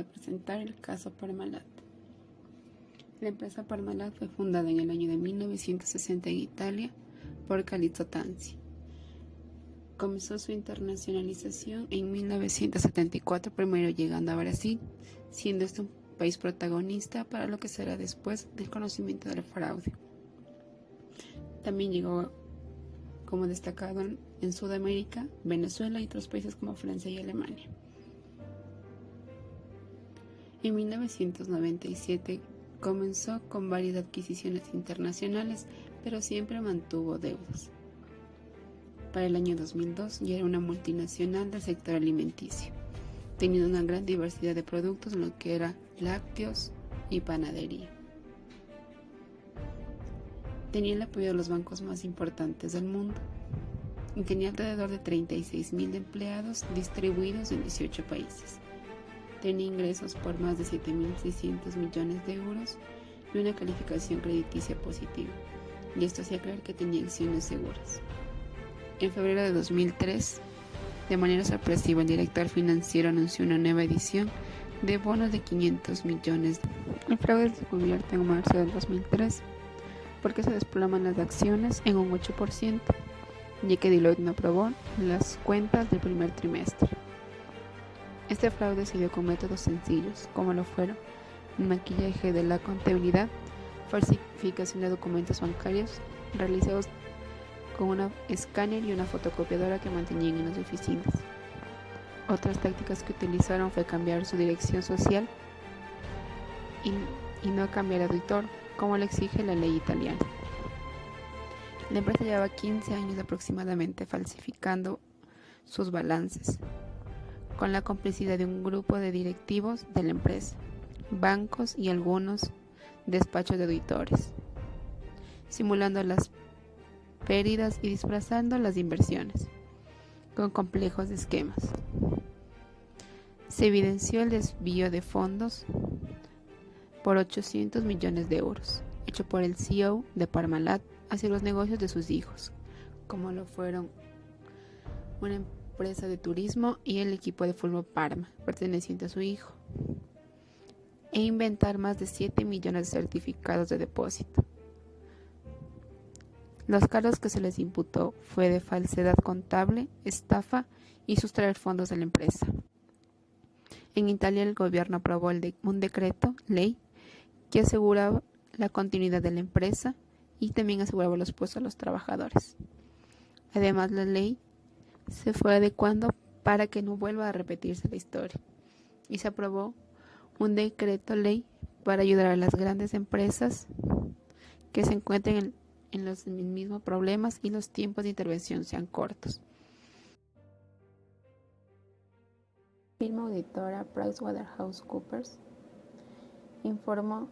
de presentar el caso Parmalat. La empresa Parmalat fue fundada en el año de 1960 en Italia por Calixto Tanzi. Comenzó su internacionalización en 1974, primero llegando a Brasil, siendo este un país protagonista para lo que será después del conocimiento del fraude. También llegó como destacado en Sudamérica, Venezuela y otros países como Francia y Alemania. En 1997 comenzó con varias adquisiciones internacionales, pero siempre mantuvo deudas. Para el año 2002 ya era una multinacional del sector alimenticio, teniendo una gran diversidad de productos en lo que era lácteos y panadería. Tenía el apoyo de los bancos más importantes del mundo y tenía alrededor de 36.000 empleados distribuidos en 18 países. Tenía ingresos por más de 7.600 millones de euros y una calificación crediticia positiva, y esto hacía creer que tenía acciones seguras. En febrero de 2003, de manera sorpresiva, el director financiero anunció una nueva edición de bonos de 500 millones. El fraude se descubierto en marzo del 2003 porque se desploman las acciones en un 8%, ya que Deloitte no aprobó las cuentas del primer trimestre. Este fraude se dio con métodos sencillos, como lo fueron el maquillaje de la contabilidad, falsificación de documentos bancarios realizados con un escáner y una fotocopiadora que mantenían en las oficinas. Otras tácticas que utilizaron fue cambiar su dirección social y no cambiar de auditor, como lo exige la ley italiana. La empresa llevaba 15 años aproximadamente falsificando sus balances, con la complicidad de un grupo de directivos de la empresa, bancos y algunos despachos de auditores, simulando las pérdidas y disfrazando las inversiones con complejos esquemas. Se evidenció el desvío de fondos por 800 millones de euros, hecho por el CEO de Parmalat hacia los negocios de sus hijos, como lo fueron una empresa de turismo y el equipo de fútbol Parma, perteneciente a su hijo, e inventar más de 7 millones de certificados de depósito. Los cargos que se les imputó fue de falsedad contable, estafa y sustraer fondos de la empresa. En Italia el gobierno aprobó un decreto, ley, que aseguraba la continuidad de la empresa y también aseguraba los puestos a los trabajadores. Además, la ley se fue adecuando para que no vuelva a repetirse la historia y se aprobó un decreto ley para ayudar a las grandes empresas que se encuentren en los mismos problemas y los tiempos de intervención sean cortos. La firma auditora PricewaterhouseCoopers informó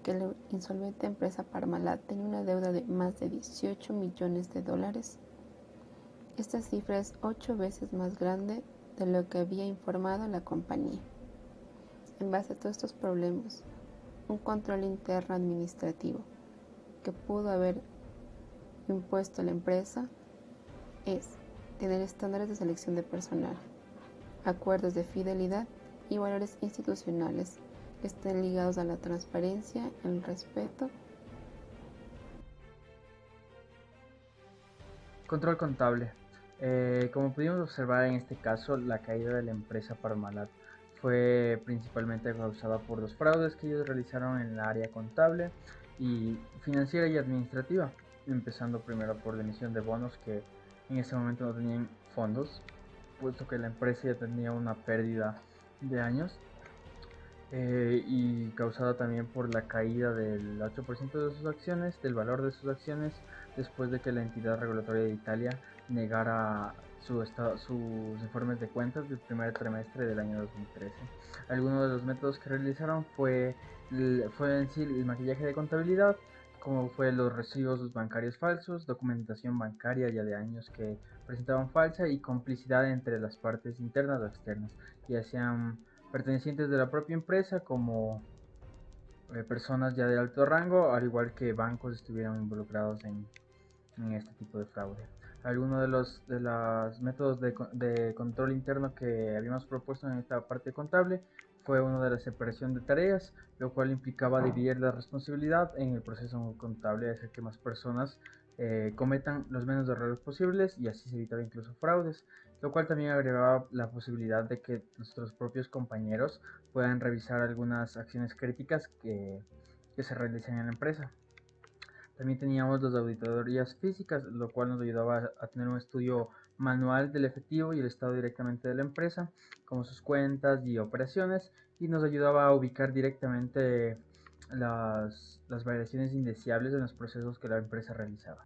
que la insolvente empresa Parmalat tenía una deuda de más de 18 millones de dólares. Esta cifra es 8 veces más grande de lo que había informado la compañía. En base a todos estos problemas, un control interno administrativo que pudo haber impuesto a la empresa es tener estándares de selección de personal, acuerdos de fidelidad y valores institucionales que estén ligados a la transparencia, el respeto. Control contable. Como pudimos observar en este caso, la caída de la empresa Parmalat fue principalmente causada por los fraudes que ellos realizaron en el área contable y financiera y administrativa, empezando primero por la emisión de bonos que en ese momento no tenían fondos, puesto que la empresa ya tenía una pérdida de años, y causada también por la caída del 8% de sus acciones, del valor de sus acciones, después de que la entidad regulatoria de Italia negara sus informes de cuentas del primer trimestre del año 2013. Algunos de los métodos que realizaron fue en sí el maquillaje de contabilidad, como fue los recibos bancarios falsos, documentación bancaria ya de años que presentaban falsa y complicidad entre las partes internas o externas, ya sean pertenecientes de la propia empresa como personas ya de alto rango, al igual que bancos estuvieron involucrados en este tipo de fraude. Algunos de los métodos de control interno que habíamos propuesto en esta parte contable fue una de la separación de tareas, lo cual implicaba dividir la responsabilidad en el proceso contable, hacer que más personas cometan los menos errores posibles y así se evitaba incluso fraudes, lo cual también agregaba la posibilidad de que nuestros propios compañeros puedan revisar algunas acciones críticas que se realizan en la empresa. También teníamos las auditorías físicas, lo cual nos ayudaba a tener un estudio manual del efectivo y el estado directamente de la empresa, como sus cuentas y operaciones, y nos ayudaba a ubicar directamente las variaciones indeseables en los procesos que la empresa realizaba.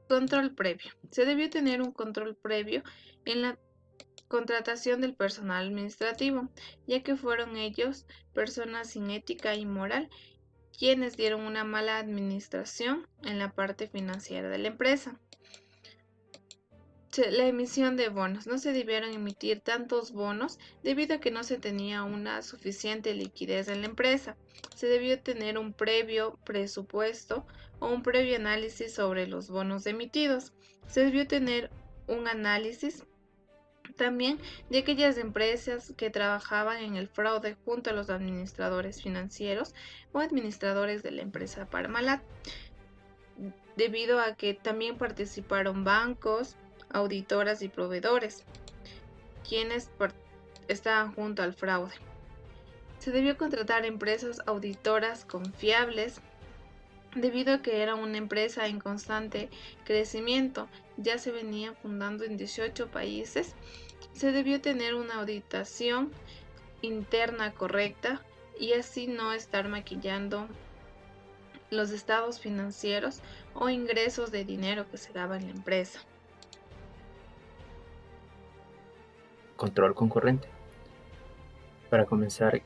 Control previo. Se debió tener un control previo en la contratación del personal administrativo, ya que fueron ellos, personas sin ética y moral, quienes dieron una mala administración en la parte financiera de la empresa. La emisión de bonos. No se debieron emitir tantos bonos debido a que no se tenía una suficiente liquidez en la empresa. Se debió tener un previo presupuesto o un previo análisis sobre los bonos emitidos. Se debió tener un análisis también de aquellas empresas que trabajaban en el fraude junto a los administradores financieros o administradores de la empresa Parmalat, debido a que también participaron bancos, auditoras y proveedores, quienes estaban junto al fraude. Se debió contratar empresas auditoras confiables, debido a que era una empresa en constante crecimiento, ya se venía fundando en 18 países. Se debió tener una auditación interna correcta y así no estar maquillando los estados financieros o ingresos de dinero que se daba en la empresa. Control concurrente. Para comenzar,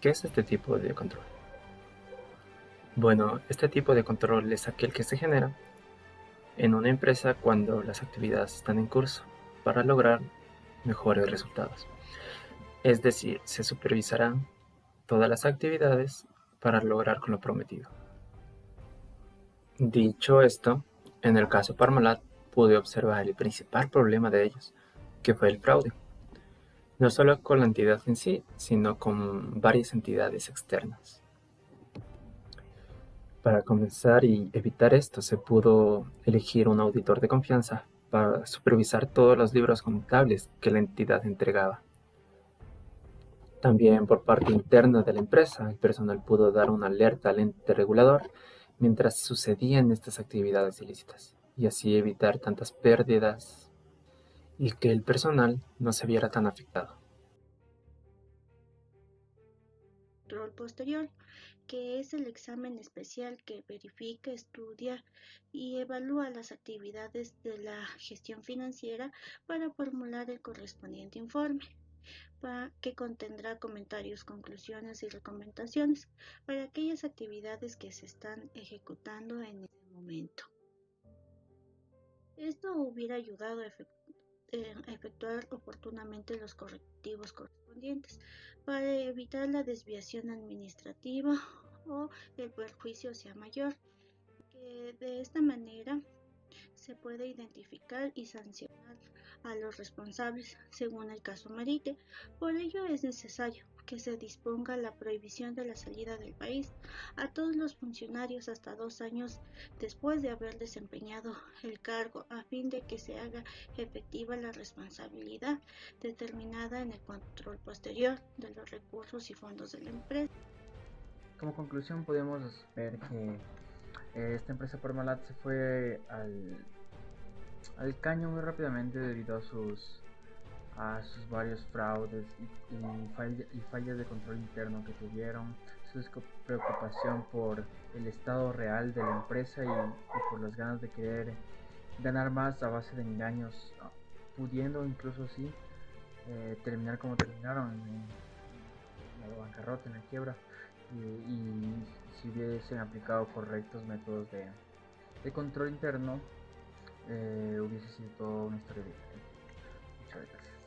¿qué es este tipo de control? Bueno, este tipo de control es aquel que se genera en una empresa cuando las actividades están en curso para lograr mejores resultados. Es decir, se supervisarán todas las actividades para lograr con lo prometido. Dicho esto, en el caso Parmalat pude observar el principal problema de ellos, que fue el fraude. No solo con la entidad en sí, sino con varias entidades externas. Para comenzar y evitar esto, se pudo elegir un auditor de confianza para supervisar todos los libros contables que la entidad entregaba. También por parte interna de la empresa, el personal pudo dar una alerta al ente regulador mientras sucedían estas actividades ilícitas, y así evitar tantas pérdidas y que el personal no se viera tan afectado. Control posterior, que es el examen especial que verifica, estudia y evalúa las actividades de la gestión financiera para formular el correspondiente informe, que contendrá comentarios, conclusiones y recomendaciones para aquellas actividades que se están ejecutando en este momento. Esto hubiera ayudado a efectuar oportunamente los correctivos correspondientes para evitar la desviación administrativa o el perjuicio sea mayor, que de esta manera se puede identificar y sancionar a los responsables según el caso merite. Por ello es necesario que se disponga la prohibición de la salida del país a todos los funcionarios hasta 2 años después de haber desempeñado el cargo, a fin de que se haga efectiva la responsabilidad determinada en el control posterior de los recursos y fondos de la empresa. Como conclusión podemos ver que esta empresa Parmalat se fue al caño muy rápidamente debido a sus varios fraudes y fallas de control interno que tuvieron, su preocupación por el estado real de la empresa y por las ganas de querer ganar más a base de engaños, pudiendo incluso así terminar como terminaron en la bancarrota, en la quiebra, y si hubiesen aplicado correctos métodos de control interno, hubiese sido toda una historia diferente. Muchas gracias.